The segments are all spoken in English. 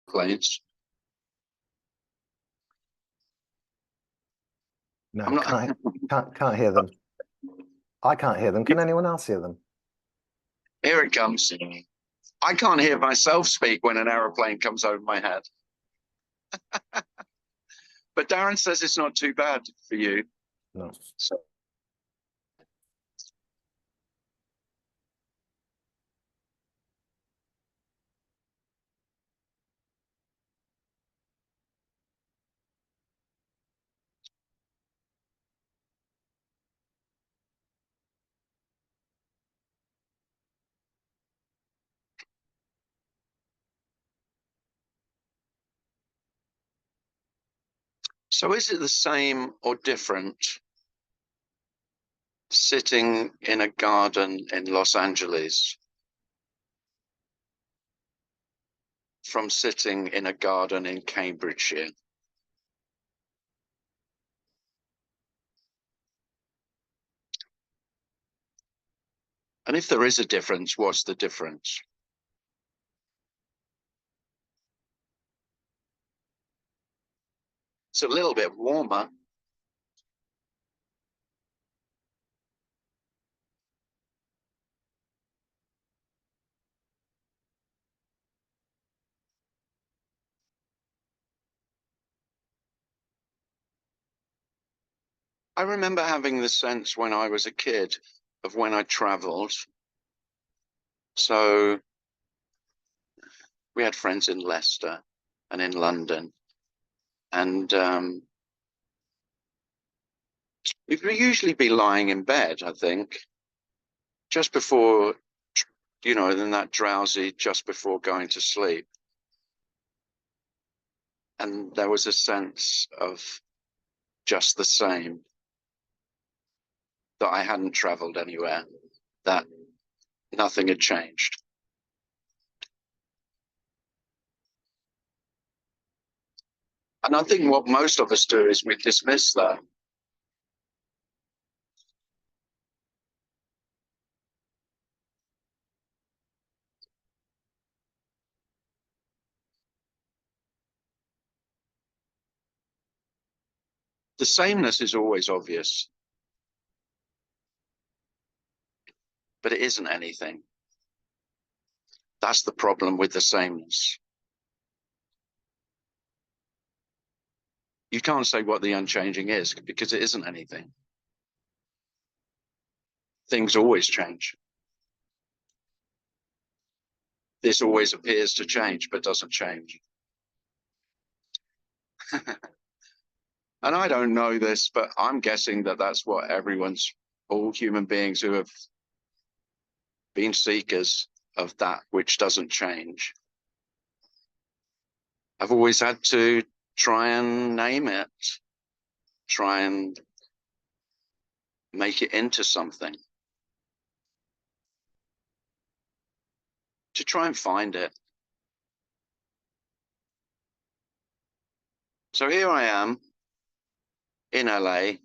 airplanes. No, I'm not. can't hear them. I can't hear them. Can anyone else hear them? Here it comes. I can't hear myself speak when an aeroplane comes over my head. But Darren says it's not too bad for you. No. So is it the same or different sitting in a garden in Los Angeles from sitting in a garden in Cambridgeshire? And if there is a difference, what's the difference? It's a little bit warmer. I remember having the sense when I was a kid of when I traveled. So we had friends in Leicester and in London. And we'd usually be lying in bed, I think, just before, you know, then that drowsy just before going to sleep. And there was a sense of just the same, that I hadn't traveled anywhere, that nothing had changed. And I think what most of us do is we dismiss that. The sameness is always obvious, but it isn't anything. That's the problem with the sameness. You can't say what the unchanging is because it isn't anything. Things always change. This always appears to change, but doesn't change. And I don't know this, but I'm guessing that that's what all human beings who have been seekers of that which doesn't change, I've always had to try and name it, try and make it into something, to try and find it. So here I am in LA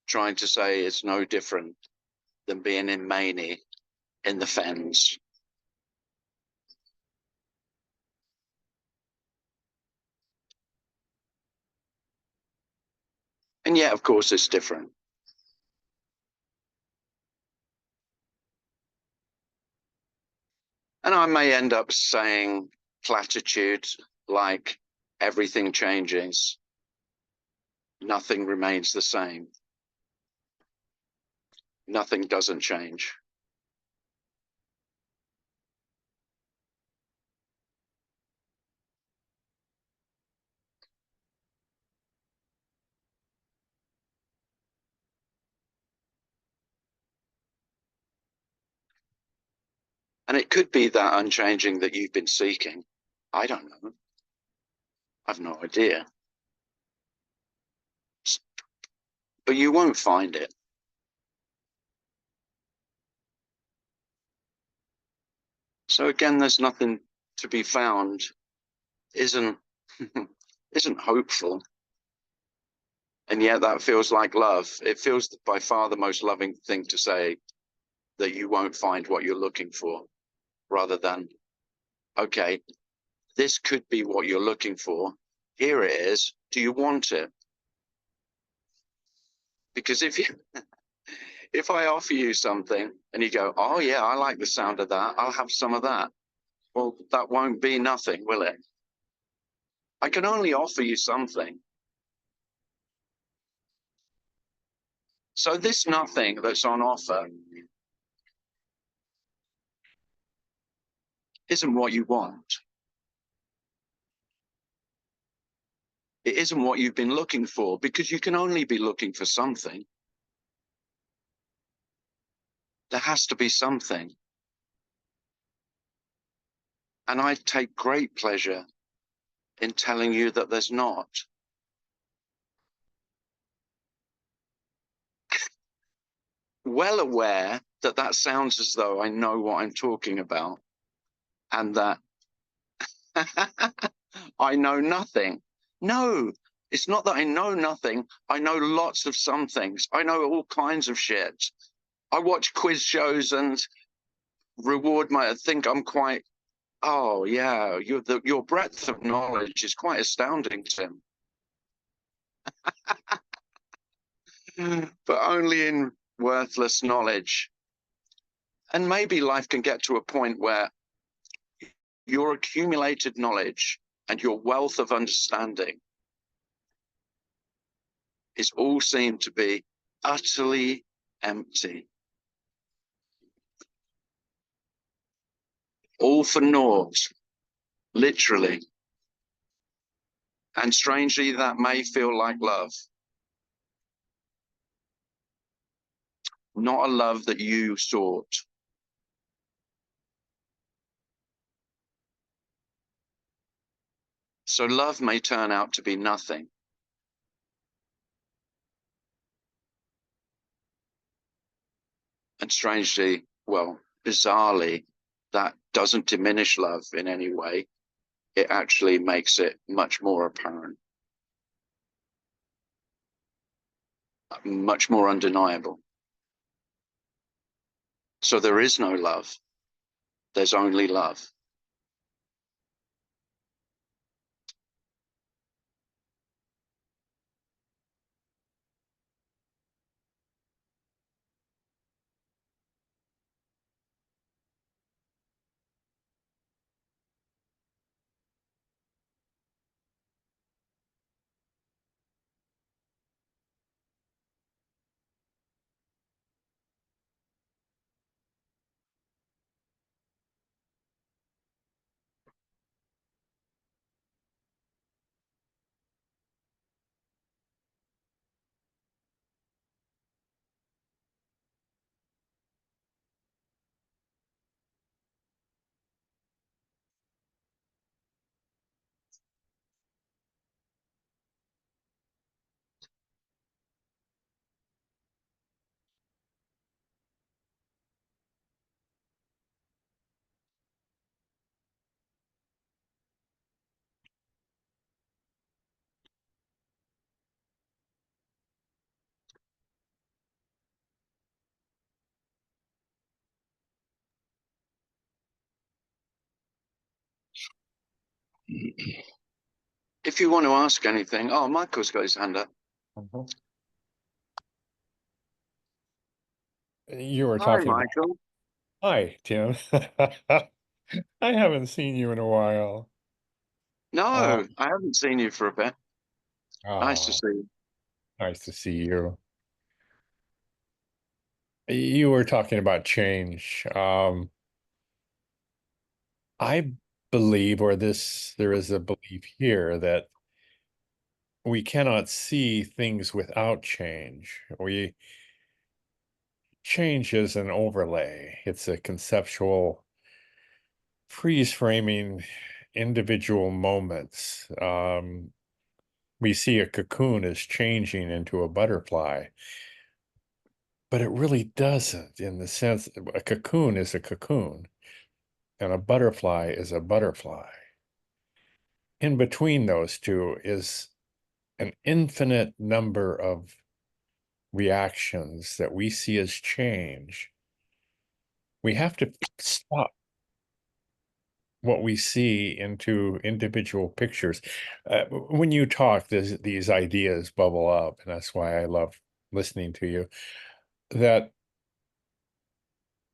trying to say it's no different than being in Maney in the Fens. And yet, of course, it's different. And I may end up saying platitudes like everything changes, nothing remains the same, nothing doesn't change. And it could be that unchanging that you've been seeking. I don't know. I've no idea. But you won't find it. So again, there's nothing to be found, isn't hopeful. And yet that feels like love. It feels by far the most loving thing to say, that you won't find what you're looking for, rather than, okay, this could be what you're looking for. Here it is. Do you want it? Because if I offer you something and you go, oh yeah, I like the sound of that, I'll have some of that. Well, that won't be nothing, will it? I can only offer you something. So this nothing that's on offer isn't what you want. It isn't what you've been looking for, because you can only be looking for something. There has to be something. And I take great pleasure in telling you that there's not. Well aware that that sounds as though I know what I'm talking about, and that I know nothing. No, it's not that I know nothing. I know lots of some things. I know all kinds of shit. I watch quiz shows and think I'm quite, oh yeah, your breadth of knowledge is quite astounding, Tim. But only in worthless knowledge. And maybe life can get to a point where your accumulated knowledge and your wealth of understanding is all seen to be utterly empty. All for naught, literally. And strangely, that may feel like love. Not a love that you sought. So love may turn out to be nothing. And strangely, well, bizarrely, that doesn't diminish love in any way. It actually makes it much more apparent, much more undeniable. So there is no love. There's only love. If you want to ask anything, oh, Michael's got his hand up. Mhm. You were Hi, talking about, Michael. hi, Tim. I haven't seen you in a while. No, I haven't seen you for a bit. Nice to Oh, see you. nice to see you. You were talking about change. I believe, or there is a belief here that we cannot see things without change. Change is an overlay. It's a conceptual freeze framing individual moments. We see a cocoon as changing into a butterfly, but it really doesn't, in the sense a cocoon is a cocoon and a butterfly is a butterfly. In between those two is an infinite number of reactions that we see as change. We have to stop. what we see into individual pictures. When you talk, these ideas bubble up, and that's why I love listening to you. That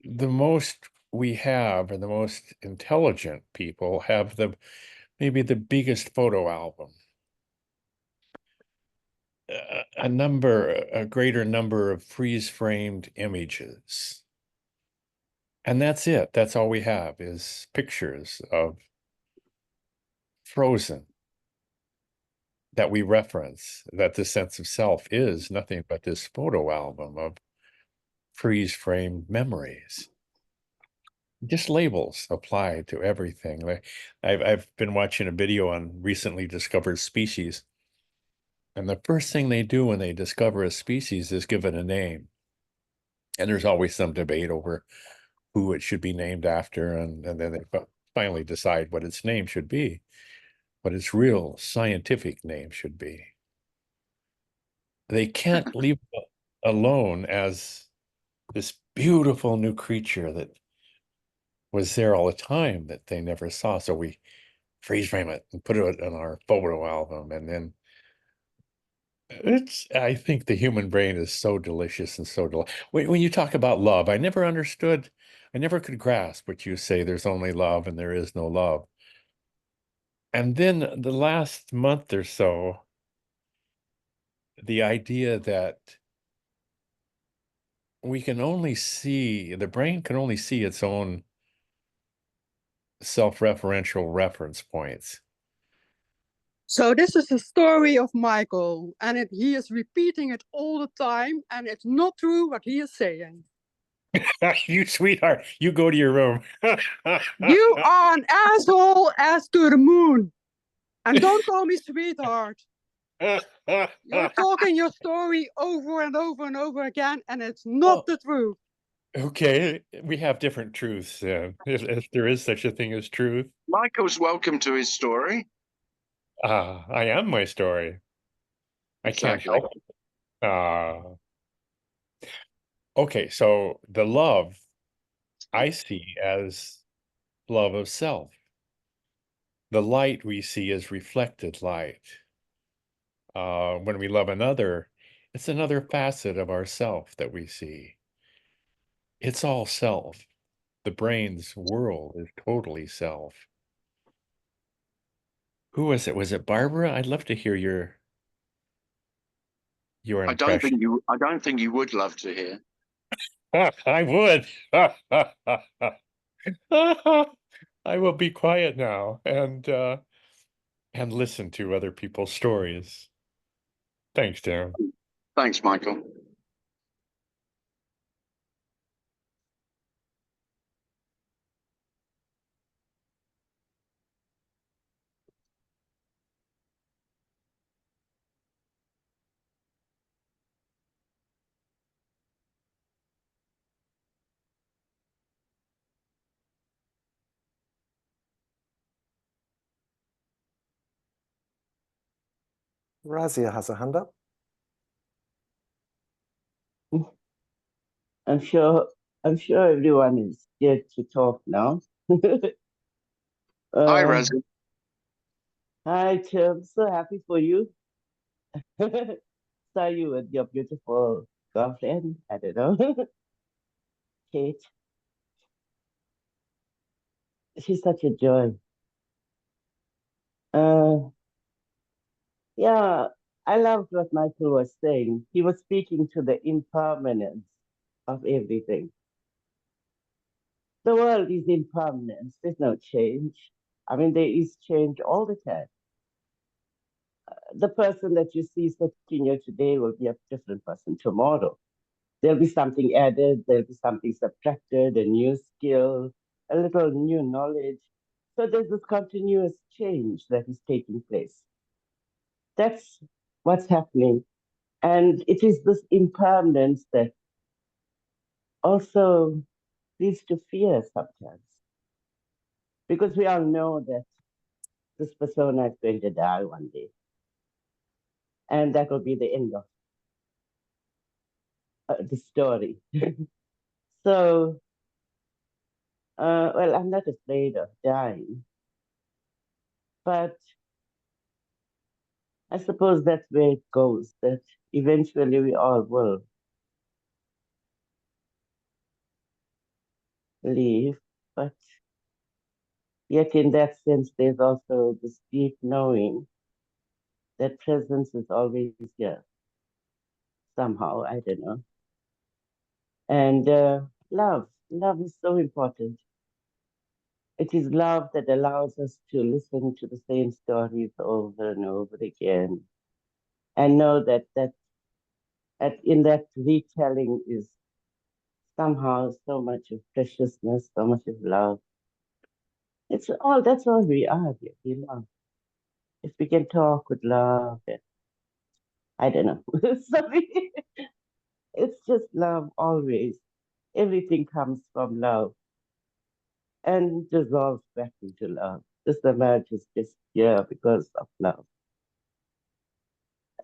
the most we have, and the most intelligent people have maybe the biggest photo album. A greater number of freeze-framed images. And that's it. That's all we have is pictures of frozen that we reference, that the sense of self is nothing but this photo album of freeze-framed memories. Just labels applied to everything. I've been watching a video on recently discovered species. And the first thing they do when they discover a species is give it a name. And there's always some debate over who it should be named after, and then they finally decide what its name should be, what its real scientific name should be. They can't leave it alone as this beautiful new creature that was there all the time that they never saw. So we freeze frame it and put it in our photo album, and then I think the human brain is so delicious and so when you talk about love, I never understood, I never could grasp what you say, there's only love and there is no love. And then the last month or so, the idea that the brain can only see its own self-referential reference points. So this is the story of Michael, and he is repeating it all the time, and it's not true what he is saying. You sweetheart, you go to your room. You are an asshole as to the moon. And don't call me sweetheart. You're talking your story over and over and over again, and it's not the truth. Okay, we have different truths. If there is such a thing as truth. Michael's welcome to his story. I am my story. I can't Exactly. help it. Okay, so the love I see as love of self. The light we see is reflected light. When we love another, it's another facet of ourself that we see. It's all self. The brain's world is totally self. Who was it? Was it Barbara? I'd love to hear your impression. I don't think you would love to hear. I would. I will be quiet now and listen to other people's stories. Thanks, Darren. Thanks, Michael. Razia has a hand up. I'm sure everyone is scared to talk now. Hi, Razzie. Hi, Tim. So happy for you. Saw you with your beautiful girlfriend. I don't know. Kate. She's such a joy. Yeah, I loved what Michael was saying. He was speaking to the impermanence of everything. The world is impermanence. There's no change. I mean, there is change all the time. The person that you see sitting here today will be a different person tomorrow. There'll be something added, there'll be something subtracted, a new skill, a little new knowledge. So there's this continuous change that is taking place. That's what's happening. And it is this impermanence that also leads to fear sometimes. Because we all know that this persona is going to die one day. And that will be the end of the story. So Well, I'm not afraid of dying, but I suppose that's where it goes, that eventually we all will leave. But yet, in that sense, there's also this deep knowing that presence is always here, somehow, I don't know. And love is so important. It is love that allows us to listen to the same stories over and over again and know that in that retelling is somehow so much of preciousness, so much of love. That's all we are, we love. If we can talk with love, I don't know. Sorry. It's just love always. Everything comes from love and dissolves back into love. This emerge is just here because of love.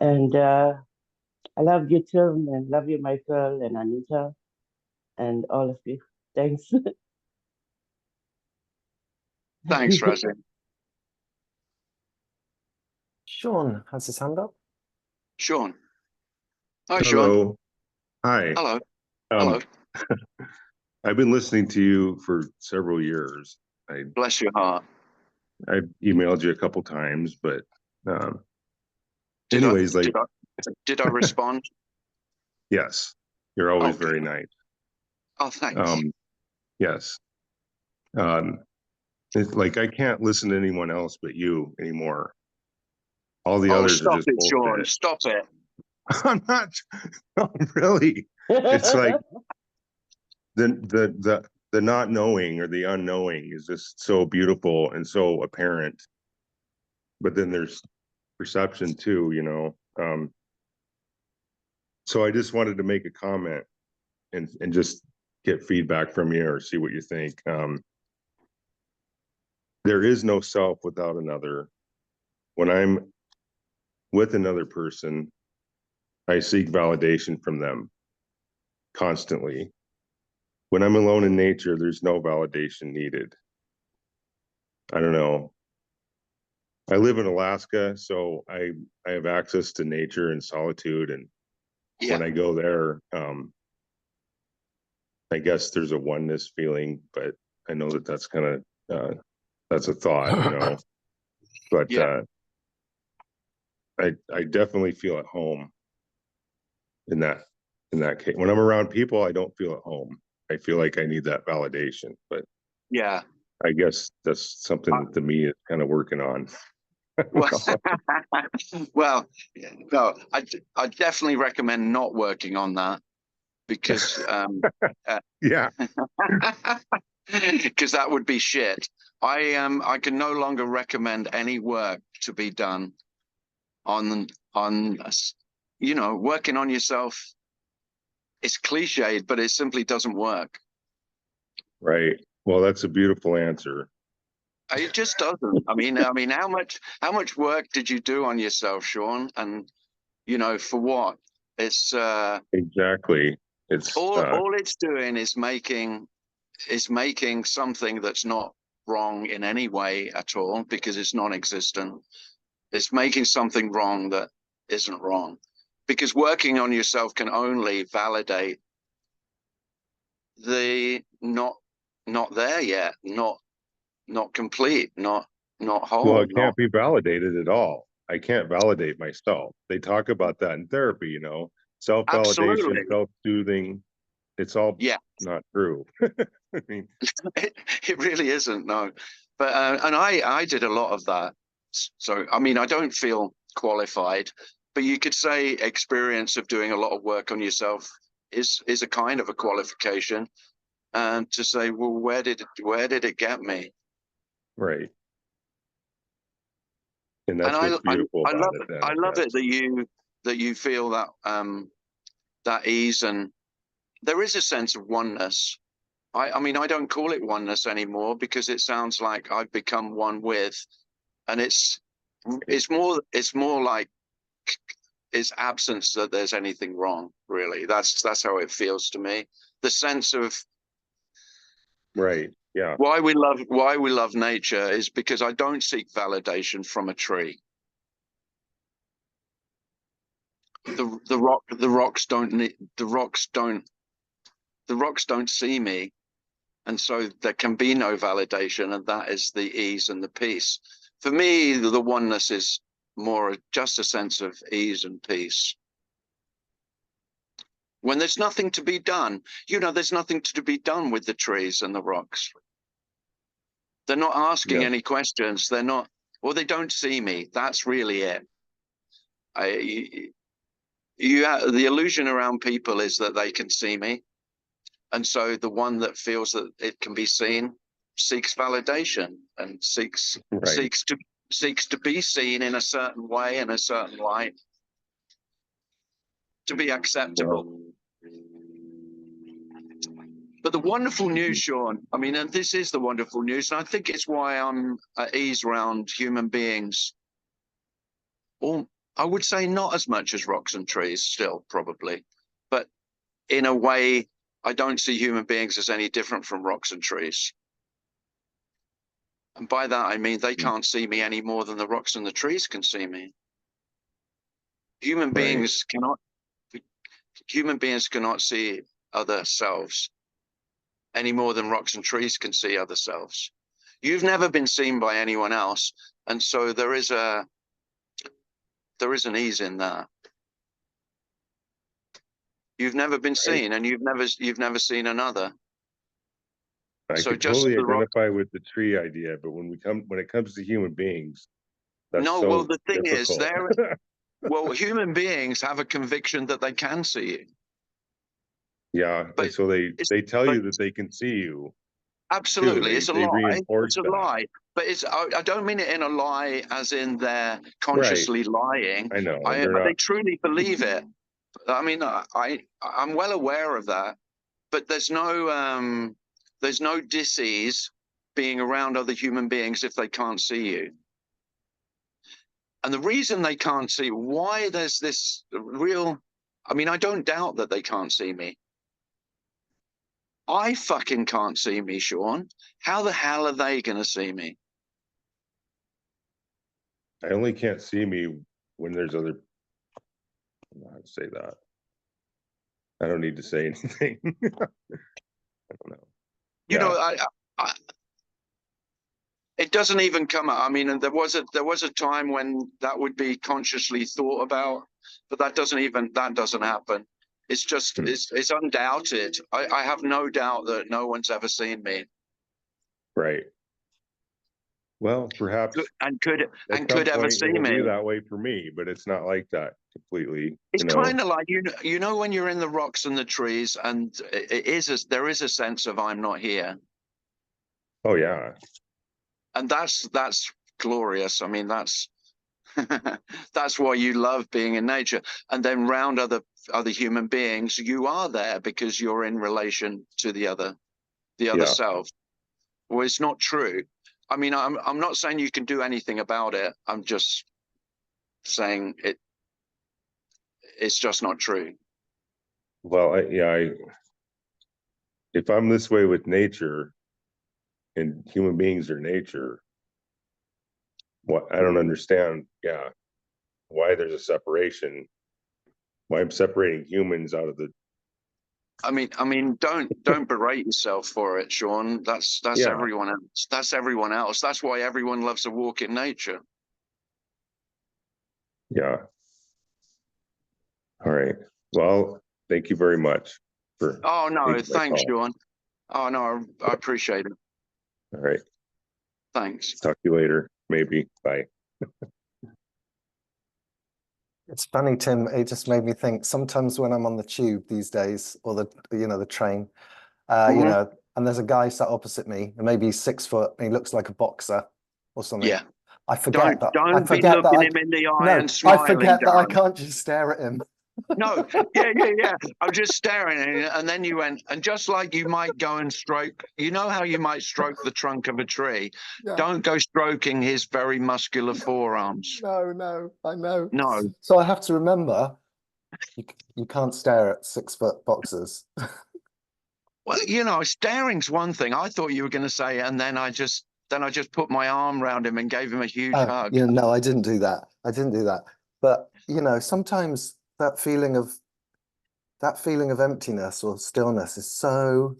And I love you, Tim, and love you, Michael, and Anita, and all of you. Thanks. Thanks, Razzie. Sean has his hand up. Sean. Hi, Sean. Hello. Hi. Hello. Um, Hello. I've been listening to you for several years. Bless your heart. I emailed you a couple times, but Did anyways, I, like, did I respond? yes, you're always Okay. very nice. Oh, thanks. Yes. It's like I can't listen to anyone else but you anymore. All the Oh, others are stop just it, Sean. bullshit. Stop it. I'm not. No, really. It's like the not knowing or the unknowing is just so beautiful and so apparent. But then there's perception too, you know. So I just wanted to make a comment and just get feedback from you or see what you think. There is no self without another. When I'm with another person, I seek validation from them constantly. When I'm alone in nature, there's no validation needed. I don't know. I live in Alaska, so I have access to nature and solitude, and when Yeah. I go there, I guess there's a oneness feeling, but I know that that's kind of that's a thought, you know. But Yeah. I definitely feel at home in that case. When I'm around people, I don't feel at home. I feel like I need that validation, but Yeah. I guess that's something that the me is kind of working on. Well, well, no, I definitely recommend not working on that because Yeah, because that would be shit. I can no longer recommend any work to be done on you know, working on yourself. It's cliched, but it simply doesn't work. right. Well, that's a beautiful answer. It just doesn't. I mean, how much work did you do on yourself, Sean? And you know, for what? It's Exactly. It's all it's doing is making something that's not wrong in any way at all because it's non-existent. It's making something wrong that isn't wrong. Because working on yourself can only validate the not there yet, not complete, not well, whole, it can't be validated at all. I can't validate myself. They talk about that in therapy, you know, self-validation, absolutely. self-soothing. It's all Yeah. not true. I mean, It really isn't, no. But and I did a lot of that. So I mean, I don't feel qualified, but you could say experience of doing a lot of work on yourself is a kind of a qualification. And to say, well, where did it get me? right. And And that's what's beautiful I about love it it. then, I I love it guess. that you feel that that ease, and there is a sense of oneness. I mean, I don't call it oneness anymore because it sounds like I've become one with, and it's more like it's absence that there's anything wrong, really. That's how it feels to me. The sense of Right. Yeah. Why we love nature is because I don't seek validation from a tree. The rocks don't see me, and so there can be no validation, and that is the ease and the peace. For me, the oneness is more just a sense of ease and peace. When there's nothing to be done, there's nothing to be done with the trees and the rocks. They're not asking any questions. They're not, or they don't see me. That's really it. The illusion around people is that they can see me. And so the one that feels that it can be seen seeks validation and seeks to be seen in a certain way, in a certain light, to be acceptable. But the wonderful news, Sean, I mean, and this is the wonderful news, and I think it's why I'm at ease around human beings. Or I would say not as much as rocks and trees still, probably. But in a way, I don't see human beings as any different from rocks and trees. And by that, I mean they can't see me any more than the rocks and the trees can see me. Human beings cannot see other selves any more than rocks and trees can see other selves. You've never been seen by anyone else, and so there is an ease in that. You've never been seen, and you've never seen another. I So could just totally the rock. identify with the tree idea, but when it comes to human beings, that's No, so well, the thing difficult. is, human beings have a conviction that they can see you. Yeah, But so they tell but you that they can see you. absolutely, it's a They lie. reinforce It's a that. lie. But I don't mean it in a lie as in they're consciously lying. I know. They truly believe it. I mean, I'm well aware of that. But there's no dis-ease being around other human beings if they can't see you. And the reason they can't see, why there's this real, I mean, I don't doubt that they can't see me. I fucking can't see me, Sean. How the hell are they going to see me? I only can't see me when there's other. I don't know how to say that. I don't need to say anything. I don't know. You know, it doesn't even come up. I mean, and there was a time when that would be consciously thought about, but that doesn't happen. It's just it's undoubted. I have no doubt that no one's ever seen me. Right. Well, perhaps could ever see it will me. be that way for me, but it's not like that completely. It's kind of like when you're in the rocks and the trees, and there is a sense of I'm not here. Oh yeah. And that's glorious. I mean, that's that's why you love being in nature. And then round other human beings, you are there because you're in relation to the other self. Well, it's not true. I mean, I'm not saying you can do anything about it. I'm just saying it's just not true. Well, if I'm this way with nature, and human beings are nature, I don't understand. Yeah, why there's a separation? Why I'm separating humans out of the. I mean, don't berate yourself for it, Sean. That's everyone else. That's everyone else. That's why everyone loves a walk in nature. Yeah. All right. Well, thank you very much for. Oh no, thanks, Sean. Oh no, I appreciate it. All right. Thanks. Talk to you later. Maybe. Bye. It's funny, Tim. It just made me think. Sometimes when I'm on the tube these days, or the train, and there's a guy sat opposite me, and maybe he's 6 foot, and he looks like a boxer or something. Yeah. I forget that. Don't be looking him in the eye and smiling. I forget that I can't just stare at him. No, yeah. I'm just staring at it, and then you went, and just like you might go and stroke, you know how you might stroke the trunk of a tree. Yeah. Don't go stroking his very muscular forearms. No, I know. No. So I have to remember, you can't stare at 6 foot boxers. Well, you know, staring's one thing. I thought you were going to say, and then I just put my arm around him and gave him a huge hug. Yeah, no, I didn't do that. I didn't do that. But you know, sometimes that feeling of emptiness or stillness is so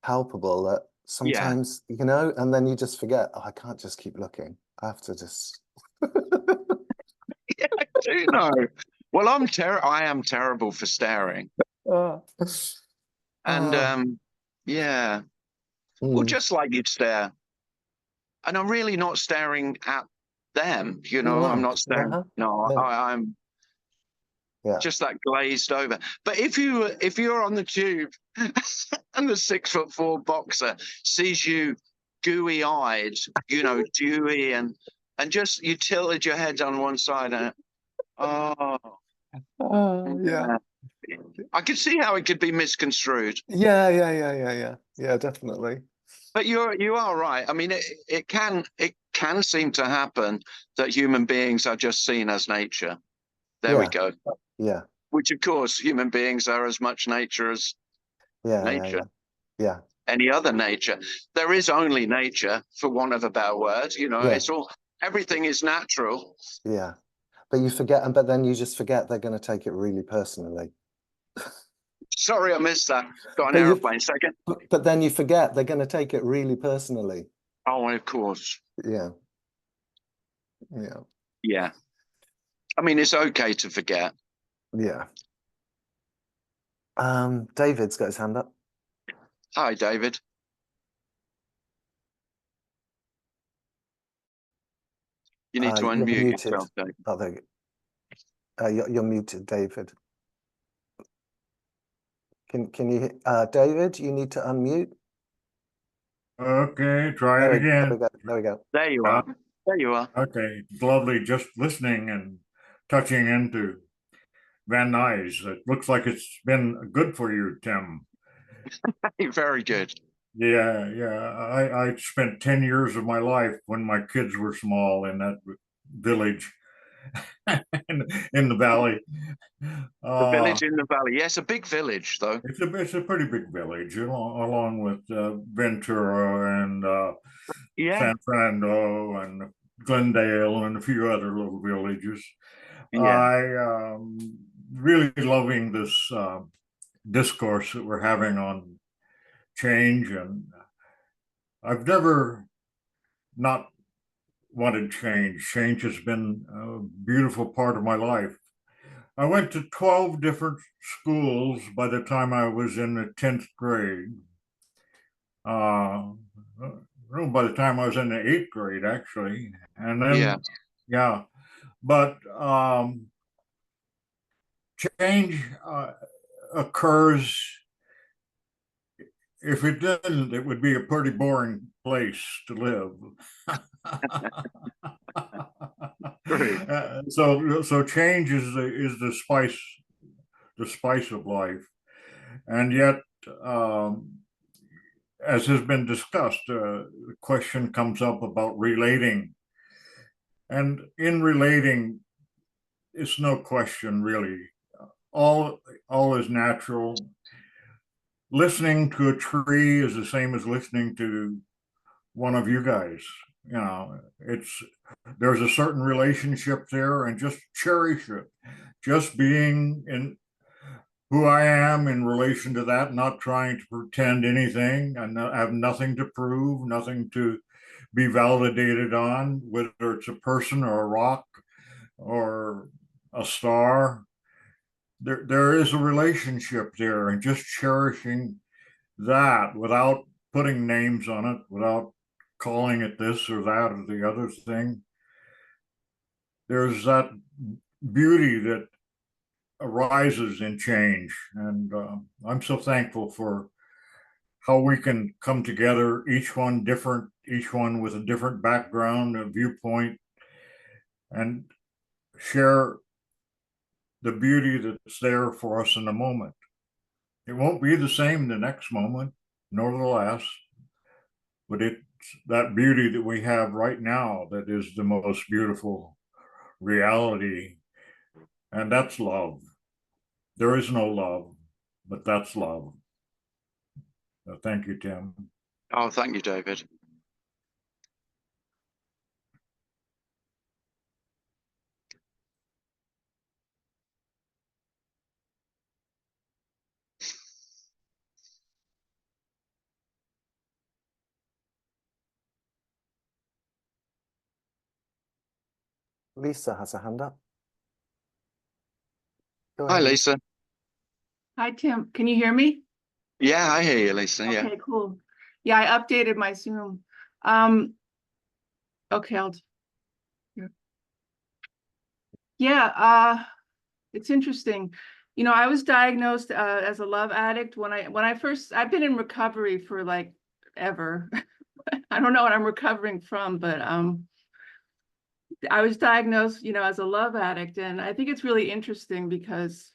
palpable that Yeah. sometimes, you know, and then you just forget, oh, I can't just keep looking. I have to just Yeah, I do know. Well, I am terrible for staring. Ah. And Ah. yeah. Well, Mm. just like you'd stare. And I'm really not staring at them, you You're know, I'm not right. staring. Uh-huh. No, Yeah. I'm Yeah. just that glazed over. But if you're on the tube and the 6'4" boxer sees you gooey eyed, you know, dewy and just you tilted your head on one side and oh Yeah. yeah. I could see how it could be misconstrued. Yeah, yeah, yeah, yeah, yeah. Yeah, definitely. But you are right. I mean it can seem to happen that human beings are just seen as nature. There we Yeah. go. Yeah. Which of course human beings are as much nature as Yeah, yeah, nature. yeah. Yeah. Any other nature. There is only nature, for want of a better word. You know, Yeah. it's all everything is natural. Yeah. But you forget, but then you just forget they're going to take it really personally. Sorry, I missed that. Got an But you- aeroplane second. But then you forget they're going to take it really personally. Oh, of course. Yeah. Yeah. Yeah. I mean, it's okay to forget. Yeah. David's got his hand up. Hi, David. You need to You're unmute muted. yourself, David. Oh, there you go. You're muted, David. Can you, David, you need to unmute. Okay, try There it we again. go. There we go. There you are. There you are. Okay, it's lovely just listening and touching into Van Nuys. It looks like it's been good for you, Tim. Very good. Yeah, yeah. I spent 10 years of my life when my kids were small in that village in the valley. The village in the valley. Yes, a big village, though. It's a pretty big village, along with Ventura and Yeah. San Fernando and Glendale and a few other little villages. Yeah. I really loving this discourse that we're having on change, and I've never not wanted change. Change has been a beautiful part of my life. I went to 12 different schools by the time I was in the 10th grade. By the time I was in the 8th grade, actually. And then, yeah. But change occurs. If it didn't, it would be a pretty boring place to live. So change is the spice of life, and yet, as has been discussed, the question comes up about relating, and in relating, it's no question really. All is natural. Listening to a tree is the same as listening to one of you guys. You know, there's a certain relationship there, and just cherish it. Just being in who I am in relation to that, not trying to pretend anything. I have nothing to prove, nothing to be validated on, whether it's a person or a rock or a star. There is a relationship there, and just cherishing that without putting names on it, without calling it this or that or the other thing. There's that beauty that arises in change, and I'm so thankful for how we can come together, each one different, each one with a different background, a viewpoint, and share the beauty that's there for us in the moment. It won't be the same the next moment, nor the last, but it's that beauty that we have right now that is the most beautiful reality, and that's love. There is no love, but that's love. Thank you, Tim. Oh, thank you, David. Lisa has a hand up. Go Hi, ahead, Lisa. Hi, Tim. Can you hear me? Yeah, I hear you, Lisa. Yeah. Okay, cool. Yeah, I updated my Zoom. Okay, yeah, it's interesting. You know, I was diagnosed as a love addict when I've been in recovery for like ever. I don't know what I'm recovering from, but I was diagnosed, you know, as a love addict, and I think it's really interesting because,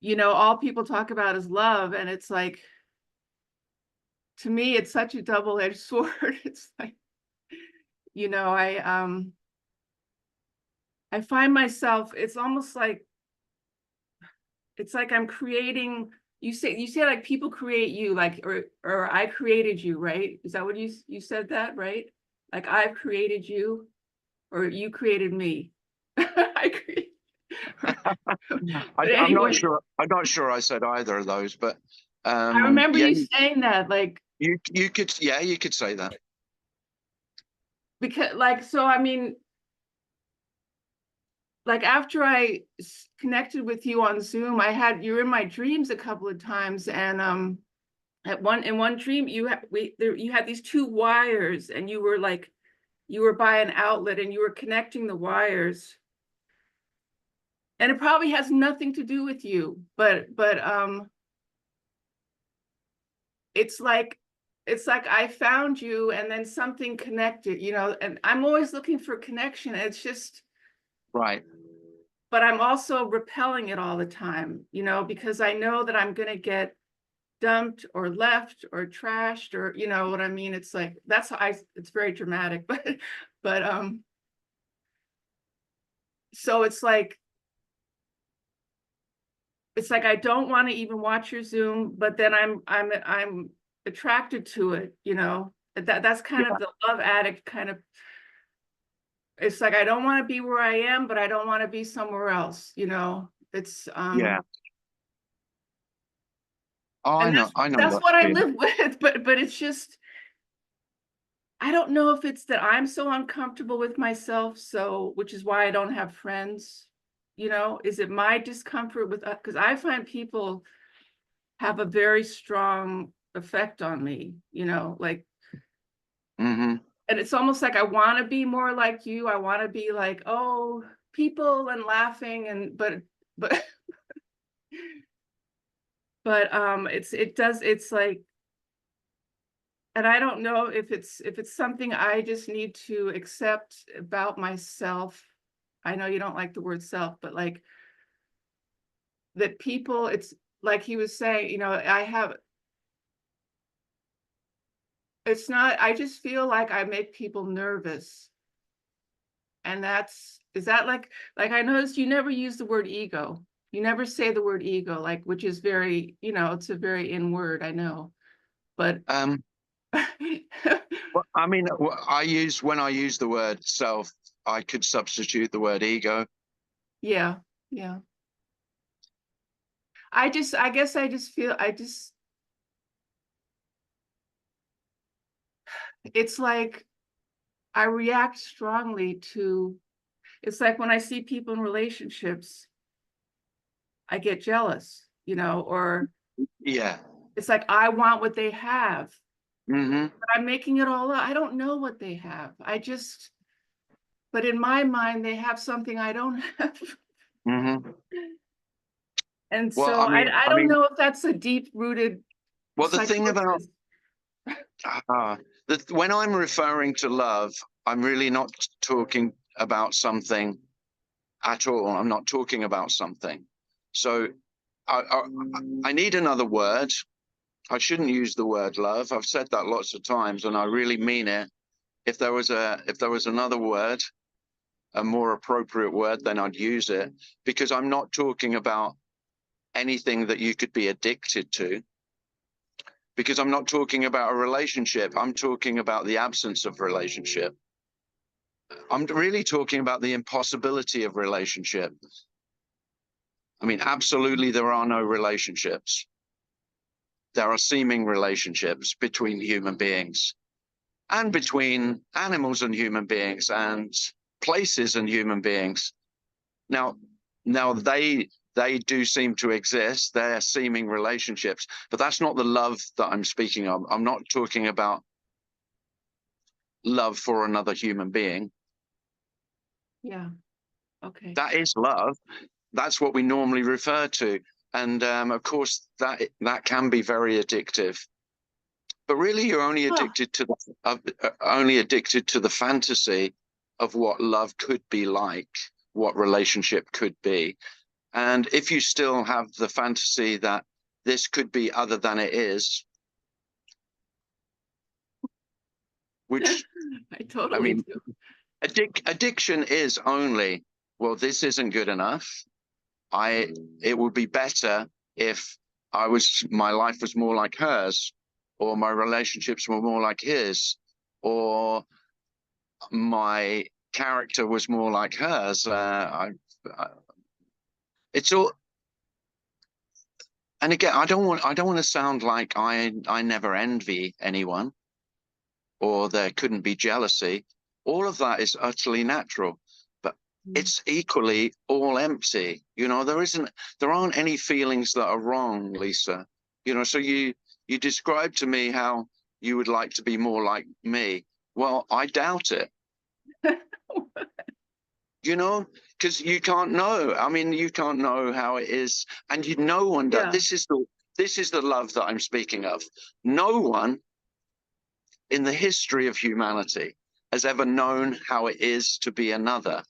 you know, all people talk about is love, and it's like, to me, it's such a double-edged sword. It's like, you know, I find myself, it's almost like, it's like I'm creating, you say like people create you, like, or I created you, right? Is that what you said that, right? Like I've created you, or you created me. I create. But I'm not anyway, sure. I'm not sure I said either of those, but I remember yeah, you saying that, like, you could, yeah, you could say that. because, like, so I mean, like after I connected with you on Zoom, you were in my dreams a couple of times, and in one dream you had these two wires, and you were by an outlet, and you were connecting the wires, and it probably has nothing to do with you, but it's like I found you, and then something connected, you know, and I'm always looking for connection. It's just, Right. but I'm also repelling it all the time, you know, because I know that I'm going to get dumped or left or trashed, or, you know what I mean? It's like, it's very dramatic, but so it's like I don't want to even watch your Zoom, but then I'm attracted to it, you know. That's kind of the love addict kind of. It's like I don't want to be where I am, but I don't want to be somewhere else, you know. It's Yeah. Oh, I and know. I know that's that what I feeling. live with, but it's just, I don't know if it's that I'm so uncomfortable with myself, so, which is why I don't have friends, you know. Is it my discomfort with, because I find people have a very strong effect on me, you know, like, Mm-hmm. and it's almost like I want to be more like you. I want to be like, oh, people and laughing, and but it's like, and I don't know if it's something I just need to accept about myself. I know you don't like the word self, but like that people, it's like he was saying, you know, it's not, I just feel like I make people nervous. And is that like I noticed you never use the word ego. You never say the word ego, like, which is very, you know, it's a very in word, I know. But Well, I mean, when I use the word self, I could substitute the word ego. yeah. I guess I just feel, it's like I react strongly to, it's like when I see people in relationships, I get jealous, you know, or Yeah. it's like I want what they have. Mm-hmm. But I'm making it all up. I don't know what they have. But in my mind, they have something I don't have. Mm-hmm. And Well, so I don't know if that's a deep rooted well, the thing about psychosis. when I'm referring to love, I'm really not talking about something at all. I'm not talking about something. So I need another word. I shouldn't use the word love. I've said that lots of times, and I really mean it. If there was another word, a more appropriate word, then I'd use it, because I'm not talking about anything that you could be addicted to. because I'm not talking about a relationship. I'm talking about the absence of relationship. I'm really talking about the impossibility of relationship. I mean, absolutely, there are no relationships. There are seeming relationships between human beings and between animals and human beings and places and human beings. Now they do seem to exist. They're seeming relationships, but that's not the love that I'm speaking of. I'm not talking about love for another human being. Yeah. Okay. That is love. That's what we normally refer to. And of course, that can be very addictive. But really, you're only addicted to the fantasy of what love could be like, what relationship could be. And if you still have the fantasy that this could be other than it is, which I totally I mean, do. addiction is only, well, this isn't good enough. It would be better if my life was more like hers, or my relationships were more like his, or my character was more like hers. It's all, and again, I don't want to sound like I never envy anyone, or there couldn't be jealousy. All of that is utterly natural, but it's equally all empty. You know, there aren't any feelings that are wrong, Lisa. You know, so you described to me how you would like to be more like me. Well, I doubt it. You know, because you can't know. I mean, you can't know how it is, and no one does. Yeah. This is the love that I'm speaking of. No one in the history of humanity has ever known how it is to be another.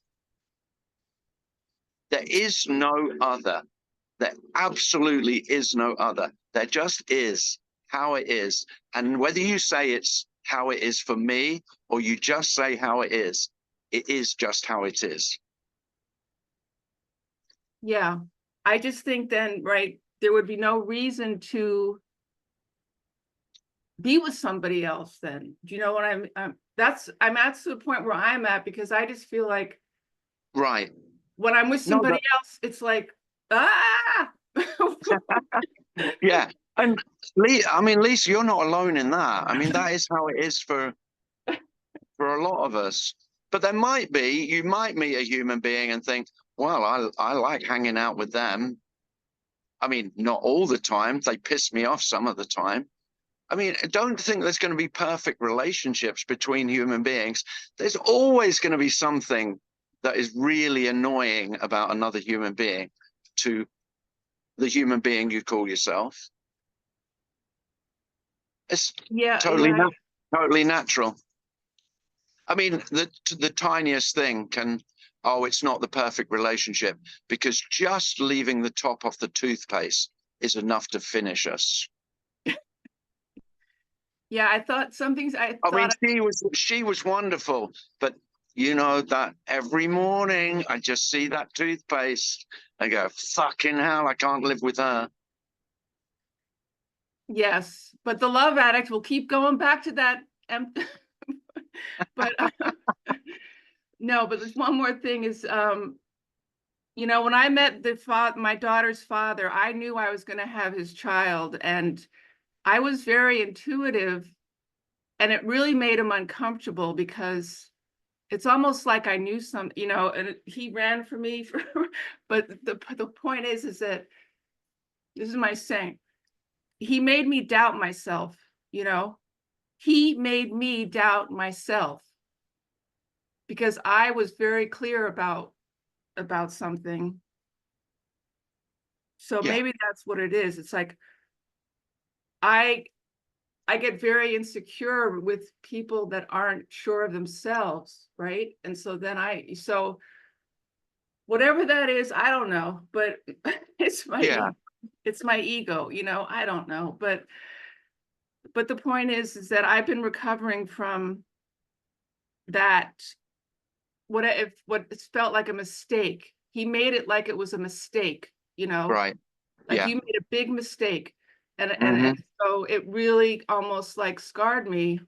There is no other. There absolutely is no other. There just is how it is. And whether you say it's how it is for me, or you just say how it is just how it is. Yeah. I just think then, right, there would be no reason to be with somebody else then. Do you know what I'm at to the point where I'm at, because I just feel like Right. when I'm with somebody else, it's like, ah. Yeah. And I mean, Lisa, you're not alone in that. I mean, that is how it is for a lot of us. But you might meet a human being and think, well, I like hanging out with them. I mean, not all the time. They piss me off some of the time. I mean, I don't think there's going to be perfect relationships between human beings. There's always going to be something that is really annoying about another human being to the human being you call yourself. It's totally natural. I mean, the tiniest thing it's not the perfect relationship, because just leaving the top off the toothpaste is enough to finish us. Yeah, I thought some things I mean, she was wonderful, but you know that every morning I just see that toothpaste. I go, fucking hell, I can't live with her. Yes, but the love addict will keep going back to that. But no, but there's one more thing is, you know, when I met my daughter's father, I knew I was going to have his child, and I was very intuitive, and it really made him uncomfortable, because it's almost like I knew you know, and he ran for me but the point is that this is my saying. He made me doubt myself, you know. He made me doubt myself, because I was very clear about something. So maybe that's what it is. It's like I get very insecure with people that aren't sure of themselves, right? And so then so whatever that is, I don't know, but it's my ego, you know, I don't know. But the point is that I've been recovering from that, what it's felt like a mistake. He made it like it was a mistake, you know? Right. Like you made a big mistake. And so it really almost like scarred me.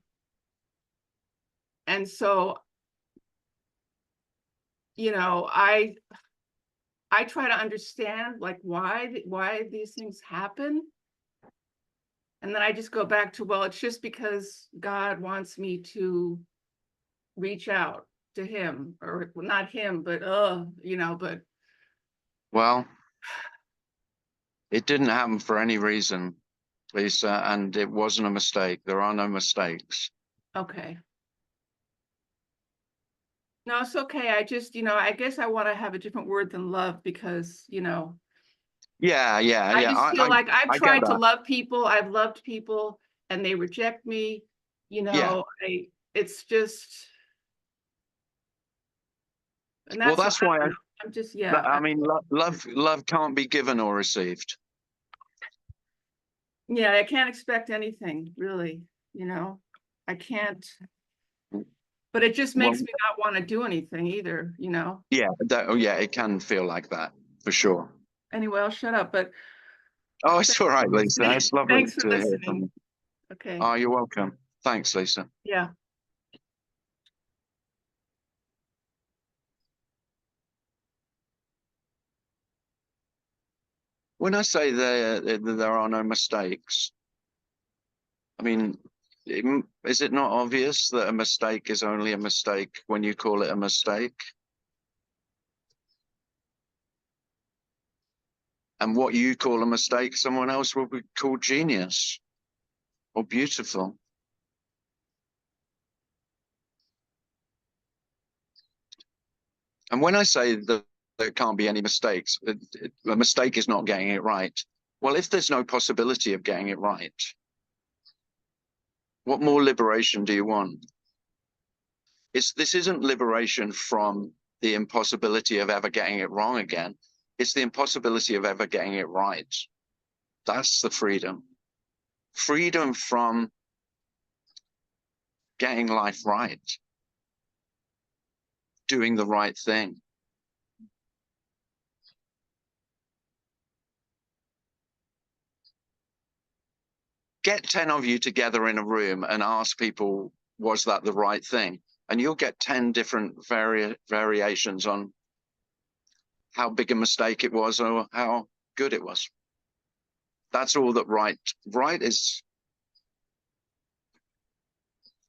And so, you know, I try to understand like why these things happen. And then I just go back to, well, it's just because God wants me to reach out to him, or not him, but you know, but Well, it didn't happen for any reason, Lisa, and it wasn't a mistake. There are no mistakes. okay. No, it's okay. I just, you know, I guess I want to have a different word than love because, you know, Yeah. I just feel like I've I get tried to that. love people, I've loved people, and they reject me. You know, it's just, and Well, that's what that's why I'm just, yeah. I mean, love can't be given or received. Yeah, I can't expect anything, really, you know. I can't, but it just Well, makes me not want to do anything either, you know. yeah, it can feel like that for sure. Anyway, I'll shut up, but Oh, it's all right, Lisa. It's lovely thanks for to hear from listening. you. Okay. Oh, you're welcome. Thanks, Lisa. Yeah. When I say there are no mistakes, I mean, is it not obvious that a mistake is only a mistake when you call it a mistake? And what you call a mistake, someone else will be called genius or beautiful. And when I say that there can't be any mistakes, a mistake is not getting it right. Well, if there's no possibility of getting it right, what more liberation do you want? This isn't liberation from the impossibility of ever getting it wrong again. It's the impossibility of ever getting it right. That's the freedom. Freedom from getting life right, doing the right thing. Get 10 of you together in a room and ask people, was that the right thing? And you'll get 10 different variations on how big a mistake it was or how good it was. That's all that right is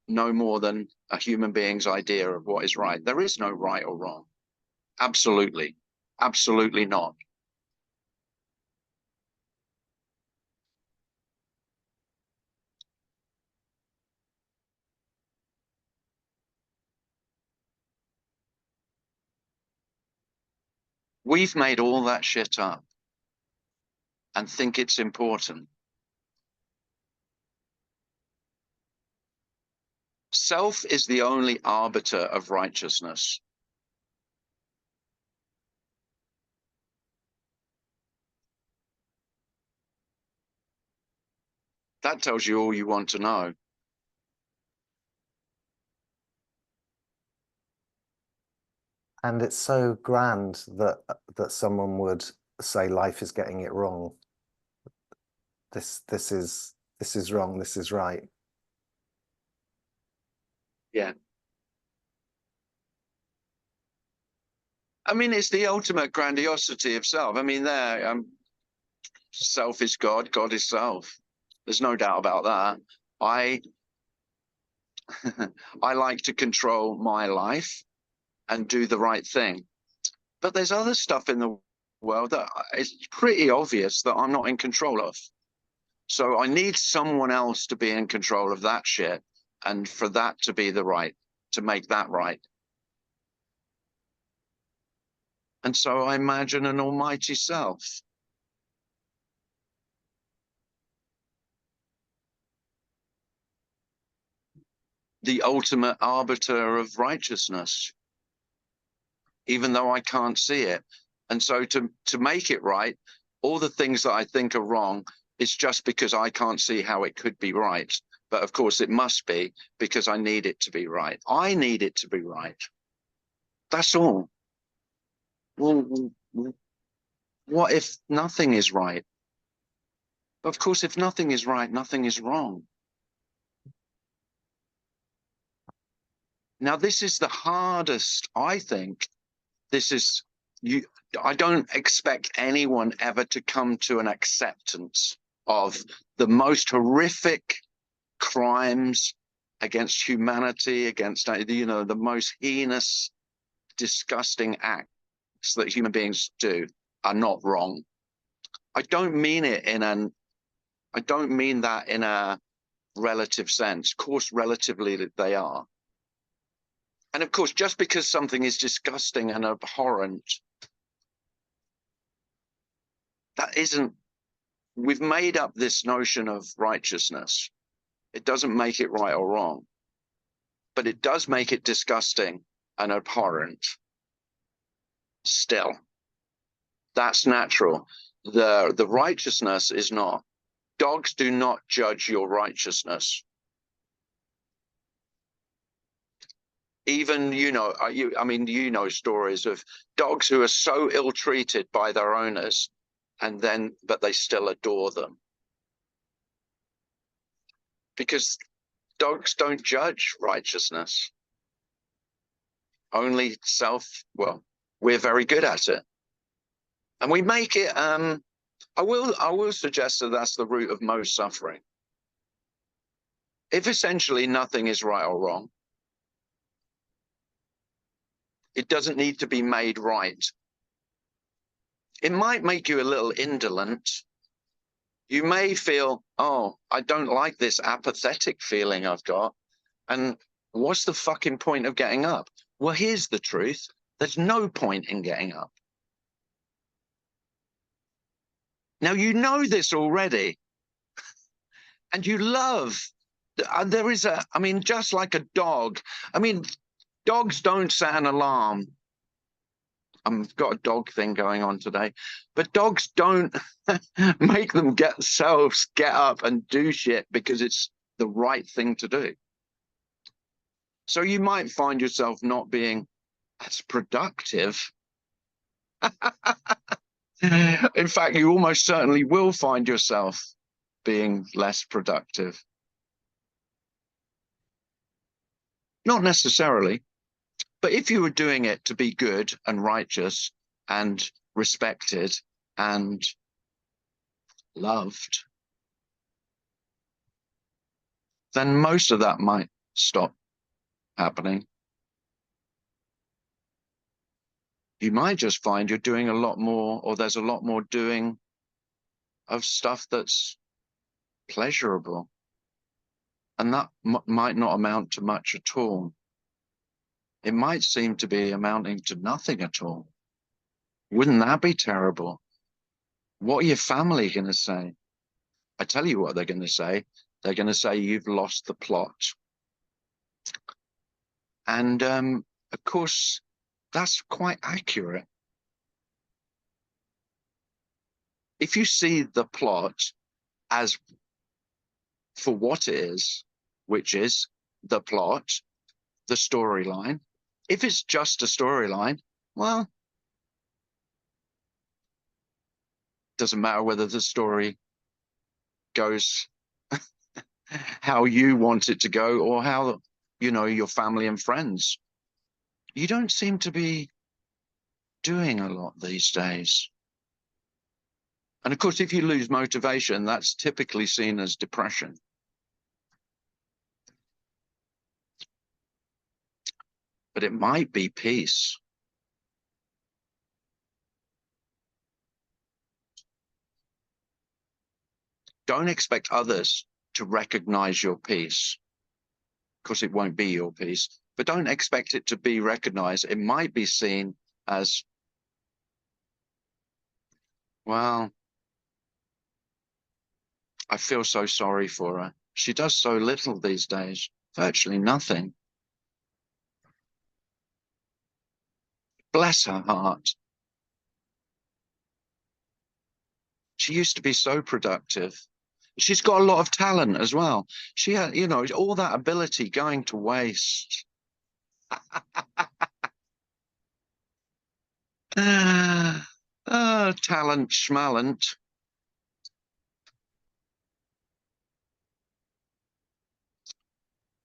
no more than a human being's idea of what is right. There is no right or wrong. Absolutely. Absolutely not. We've made all that shit up and think it's important. Self is the only arbiter of righteousness. That tells you all you want to know. And it's so grand that someone would say life is getting it wrong. This is wrong, this is right. Yeah. I mean, it's the ultimate grandiosity of self. I mean, self is God, God is self. There's no doubt about that. I like to control my life and do the right thing. But there's other stuff in the world that it's pretty obvious that I'm not in control of. So I need someone else to be in control of that shit and for that to be the right, to make that right. And so I imagine an almighty self. The ultimate arbiter of righteousness, even though I can't see it. And so to make it right, all the things that I think are wrong, it's just because I can't see how it could be right. But of course it must be because I need it to be right. I need it to be right. That's all. Well, what if nothing is right? But of course, if nothing is right, nothing is wrong. Now, this is the hardest, I think. This is, I don't expect anyone ever to come to an acceptance of the most horrific crimes against humanity, against, the most heinous, disgusting acts that human beings do are not wrong. I don't mean that in a relative sense. Of course, relatively they are. And of course, just because something is disgusting and abhorrent, that isn't, we've made up this notion of righteousness. It doesn't make it right or wrong, but it does make it disgusting and abhorrent still. That's natural. The righteousness is not. Dogs do not judge your righteousness. Even, stories of dogs who are so ill-treated by their owners, but they still adore them. Because dogs don't judge righteousness. Only we're very good at it. And we make it, I will suggest that that's the root of most suffering. If essentially nothing is right or wrong, it doesn't need to be made right. It might make you a little indolent. You may feel, oh, I don't like this apathetic feeling I've got. And what's the fucking point of getting up? Well, here's the truth. There's no point in getting up. Now, you know this already. And you love, just like a dog. Dogs don't set an alarm. I've got a dog thing going on today, but dogs don't make themselves get up and do shit because it's the right thing to do. So you might find yourself not being as productive. In fact, you almost certainly will find yourself being less productive. Not necessarily, but if you were doing it to be good and righteous and respected and loved, then most of that might stop happening. You might just find you're doing a lot more, or there's a lot more doing of stuff that's pleasurable. And that might not amount to much at all. It might seem to be amounting to nothing at all. Wouldn't that be terrible? What are your family going to say? I tell you what they're going to say. They're going to say you've lost the plot. And of course, that's quite accurate. If you see the plot as for what it is, which is the plot, the storyline, if it's just a storyline, well, doesn't matter whether the story goes how you want it to go or how, your family and friends. You don't seem to be doing a lot these days. And of course, if you lose motivation, that's typically seen as depression. But it might be peace. Don't expect others to recognize your peace, because it won't be your peace. But don't expect it to be recognized. It might be seen as, well, I feel so sorry for her. She does so little these days, virtually nothing. Bless her heart. She used to be so productive. She's got a lot of talent as well. She had, all that ability going to waste. Talent schmalent.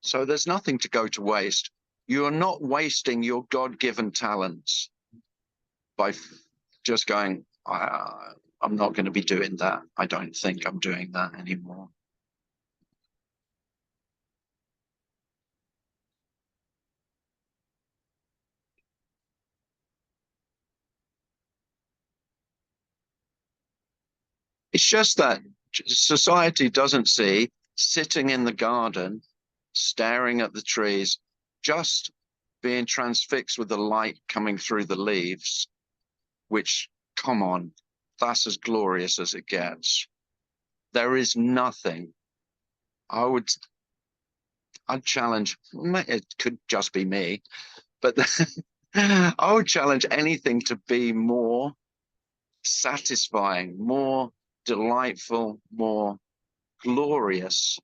So there's nothing to go to waste. You are not wasting your God-given talents by just going, I'm not going to be doing that. I don't think I'm doing that anymore. It's just that society doesn't see sitting in the garden, staring at the trees, just being transfixed with the light coming through the leaves, which, come on, that's as glorious as it gets. There is nothing. I'd challenge, it could just be me, but I would challenge anything to be more satisfying, more delightful, more glorious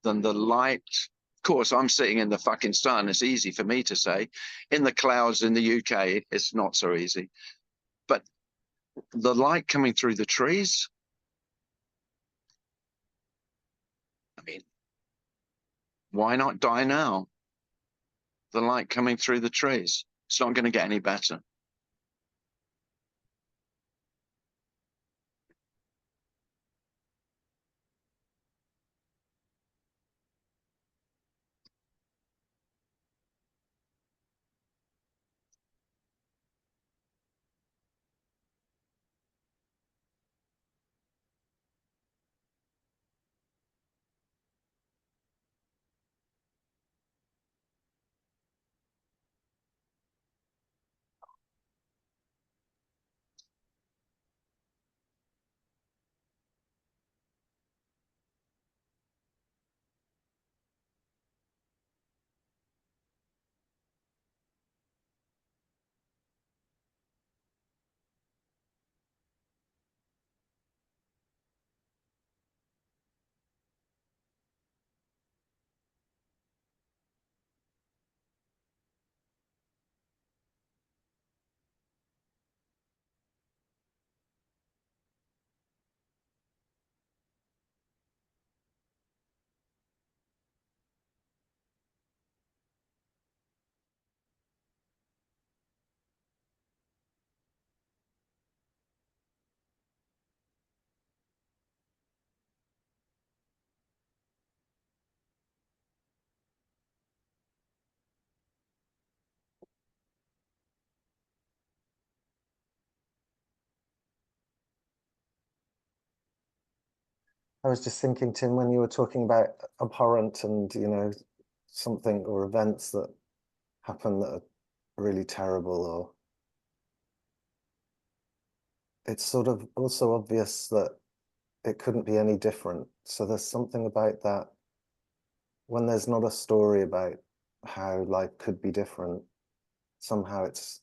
than the light. Of course, I'm sitting in the fucking sun. It's easy for me to say. In the clouds in the UK, it's not so easy. But the light coming through the trees, I mean, why not die now? The light coming through the trees. It's not going to get any better. I was just thinking, Tim, when you were talking about abhorrent and, something or events that happen that are really terrible, or it's sort of also obvious that it couldn't be any different. So there's something about that when there's not a story about how life could be different, somehow it's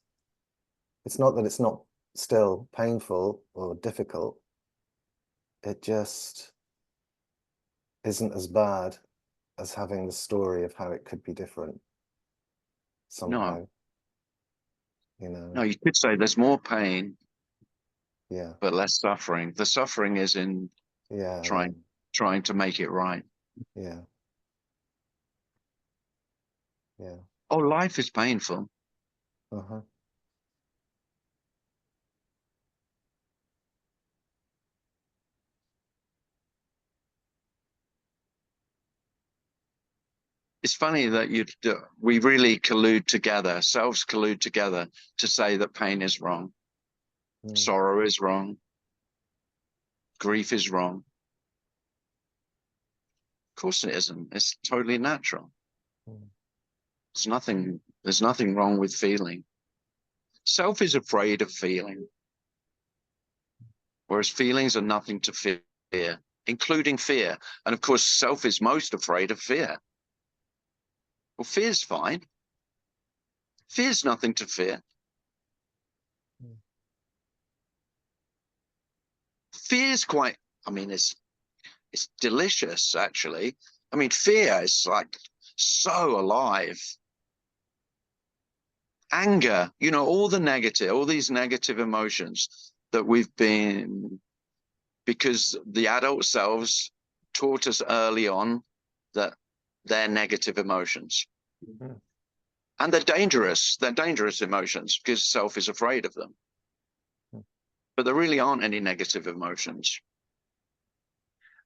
not that it's not still painful or difficult. It just isn't as bad as having the story of how it could be different somehow. No, you could say there's more pain, Yeah, but less suffering. The suffering is in yeah, trying to make it right. yeah, yeah. Oh, life is painful. Uh-huh. It's funny that we really collude together, selves collude together to say that pain is wrong, sorrow is wrong, grief is wrong. Of course it isn't. It's totally natural. There's nothing wrong with feeling. Self is afraid of feeling, whereas feelings are nothing to fear, including fear. And of course, self is most afraid of fear. Well, fear's fine. Fear's nothing to fear. Fear's quite, I mean, it's delicious, actually. I mean, fear is like so alive. Anger, all these negative emotions that we've been, because the adult selves taught us early on that their negative emotions. Mhm. And they're dangerous. They're dangerous emotions because self is afraid of them. But there really aren't any negative emotions.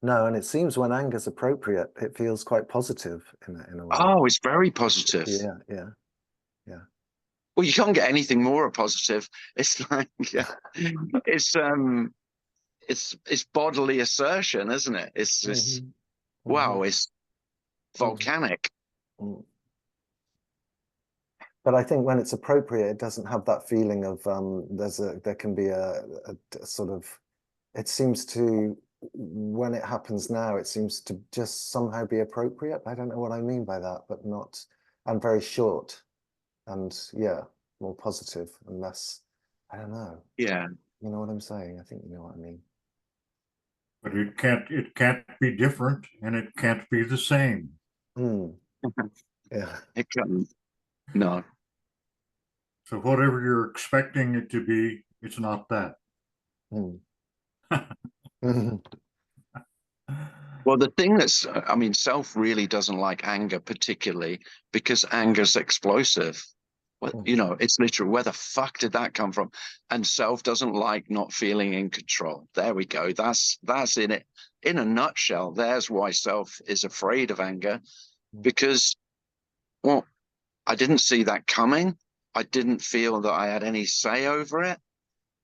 No, and it seems when anger's appropriate, it feels quite positive in a way. Oh, it's very positive. Yeah, yeah. Well, you can't get anything more positive. It's like, it's bodily assertion, isn't it? It's just, Mhm. wow, it's Mhm. volcanic. Mm. But I think when it's appropriate, it doesn't have that feeling of there can be a sort of, it seems to, when it happens now, it seems to just somehow be appropriate. I don't know what I mean by that, but not, and very short, and yeah, more positive and less, I don't know. Yeah. You know what I'm saying? I think you know what I mean. But it can't be different, and it can't be the same. Mm. Yeah. It can't. No. So whatever you're expecting it to be, it's not that. Mm. Mhm. Well, the thing that's, I mean, self really doesn't like anger particularly because anger's explosive. Well, Mm. you know, it's literally, where the fuck did that come from? And self doesn't like not feeling in control. There we go. That's in it. In a nutshell, there's why self is afraid of anger, because, well, I didn't see that coming. I didn't feel that I had any say over it.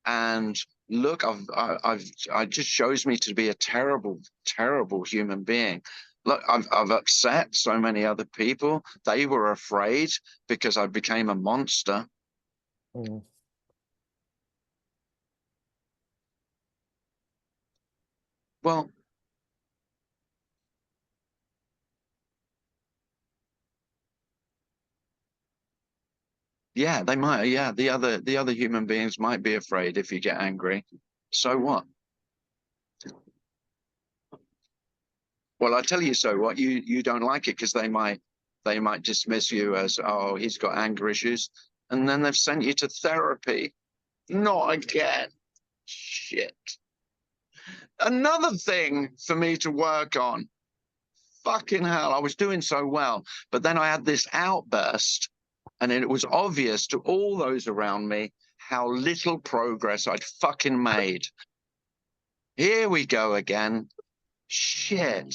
And look, it just shows me to be a terrible, terrible human being. Look, I've upset so many other people. They were afraid because I became a monster. Mm. Well, yeah, they might. Yeah, the other human beings might be afraid if you get angry. So what? Well, I tell you, so what? You don't like it because they might dismiss you as, oh, he's got anger issues, and then they've sent you to therapy. Not again. Shit. Another thing for me to work on. Fucking hell, I was doing so well, but then I had this outburst, and it was obvious to all those around me how little progress I'd fucking made. Here we go again. Shit.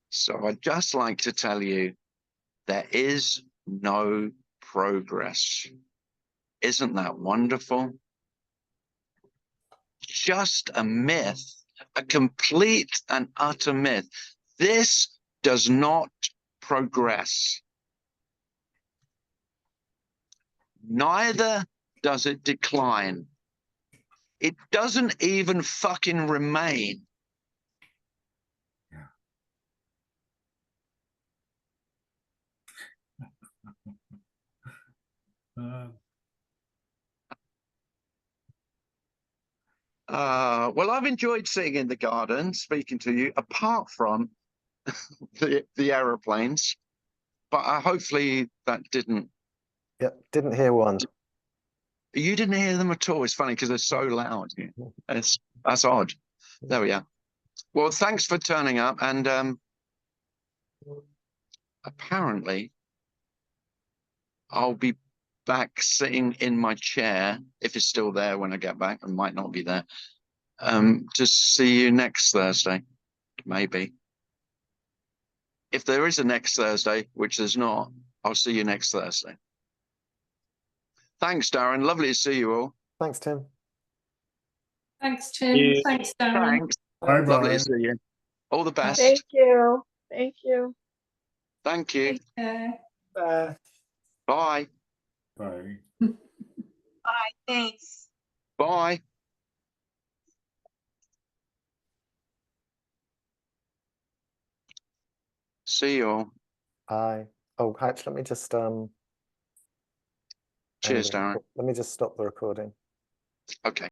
So I'd just like to tell you, there is no progress. Isn't that wonderful? Just a myth, a complete and utter myth. This does not progress. Neither does it decline. It doesn't even fucking remain. Well, I've enjoyed sitting in the garden, speaking to you, apart from the aeroplanes. But hopefully that didn't. Yep, didn't hear one. You didn't hear them at all. It's funny because they're so loud. That's odd. There we are. Well, thanks for turning up. And apparently, I'll be back sitting in my chair, if it's still there when I get back. It might not be there. To see you next Thursday, maybe. If there is a next Thursday, which there's not, I'll see you next Thursday. Thanks, Darren. Lovely to see you all. Thanks, Tim. Thanks, Tim. Thanks, Darren. Thanks. Bye Lovely bye. to see you. All the best. Thank you. Thank you. Thank you. Take care. Bye. Bye. Bye. Thanks. Bye. See you all. Bye. Oh, actually, let me just Cheers, Darren. let me just stop the recording. Okay.